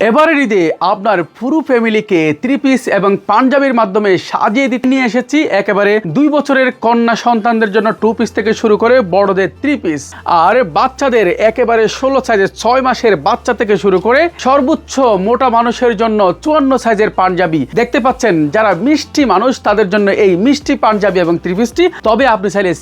এবারের ঈদে আপনার পুরো ফ্যামিলিকে থ্রি পিস এবং পাঞ্জাবির মাধ্যমে সাজিয়ে দিতে নিয়ে এসেছি একেবারে 2 বছরের কন্যা সন্তানদের জন্য 2 পিস থেকে শুরু করে বড়দের 3 পিস আর বাচ্চাদের একেবারে 16 সাইজের 6 মাসের বাচ্চা থেকে শুরু করে সর্বোচ্চ মোটা মানুষের জন্য 54 সাইজের পাঞ্জাবি দেখতে পাচ্ছেন। যারা মিষ্টি মানুষ তাদের জন্য এই মিষ্টি পাঞ্জাবি এবং 3 পিসটি, তবে আপনি চাইলে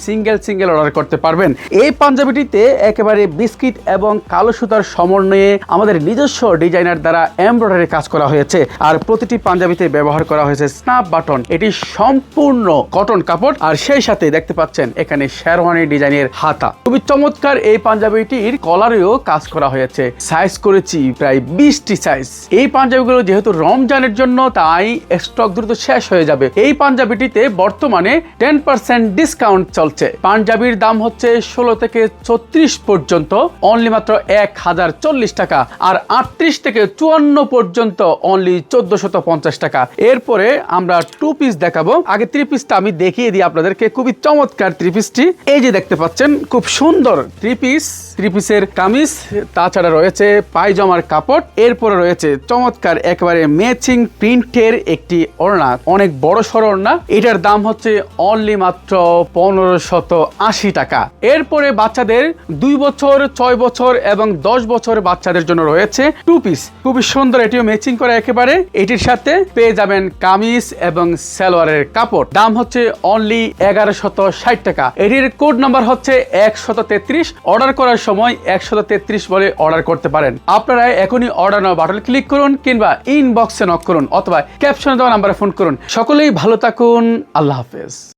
সিঙ্গেল অর্ডার করতে পারবেন। এই পাঞ্জাবিটিতে একেবারে বিস্কিট এবং কালো সুতার সমন্বয়ে আমাদের নিজস্ব ডিজাইনার দ্বারা এমব্রয়ডারি কাজ করা হয়েছে আর প্রতিটি পাঞ্জাবিতে ব্যবহার করা হয়েছে স্ন্যাপ বাটন। এটি সম্পূর্ণ কটন কাপড় আর সেই সাথে দেখতে পাচ্ছেন এখানে শেরওয়ানি ডিজাইনের হাতা। খুবই চমৎকার এই পাঞ্জাবিটির কলারেও কাজ করা হয়েছে। সাইজ করেছি প্রায় 20টি সাইজ। এই পাঞ্জাবিগুলো যেহেতু রমজানের জন্য তাই স্টক দ্রুত শেষ হয়ে যাবে। এই পাঞ্জাবিটিতে বর্তমানে 10% ডিসকাউন্ট চলছে। পাঞ্জাবির দাম হচ্ছে 16 থেকে 36 পর্যন্ত অনলি মাত্র 1040 টাকা আর 38 থেকে 54 পর্যন্ত অনলি 1450 টাকা। এরপরে আমরা 2 পিস দেখাবো। আগে 3 পিসটা আমি দেখিয়ে দিই আপনাদেরকে। খুবই চমৎকার 3 পিসটি এই যে দেখতে পাচ্ছেন, খুব সুন্দর 3 পিসের কামিজ, তাছাড়া রয়েছে পায়জামার কাপড়, এরপরে রয়েছে চমৎকার একেবারে ম্যাচিং প্রিন্টের একটি ওড়না, অনেক বড় সড় ওড়না। এটার দাম হচ্ছে অনলি মাত্র 1580 টাকা। এরপরে বাচ্চাদের 2 বছর, 6 বছর এবং 10 বছর বাচ্চাদের জন্য রয়েছে 2 পিস। খুবই সুন্দর, এটিও ম্যাচিং করে একেবারে। এটির সাথে পেয়ে যাবেন কামিজ এবং সালোয়ারের কাপড়। দাম হচ্ছে অনলি 1160 টাকা। এটির কোড নাম্বার হচ্ছে 133। অর্ডার করার সময় 133 বলে অর্ডার করতে পারেন। আপনারা এখনই অর্ডার নাও বাটনে ক্লিক করুন কিংবা ইনবক্সে নক করুন অথবা ক্যাপশনে দেওয়া নাম্বারে ফোন করুন। সকলেই ভালো থাকুন। আল্লাহ হাফেজ।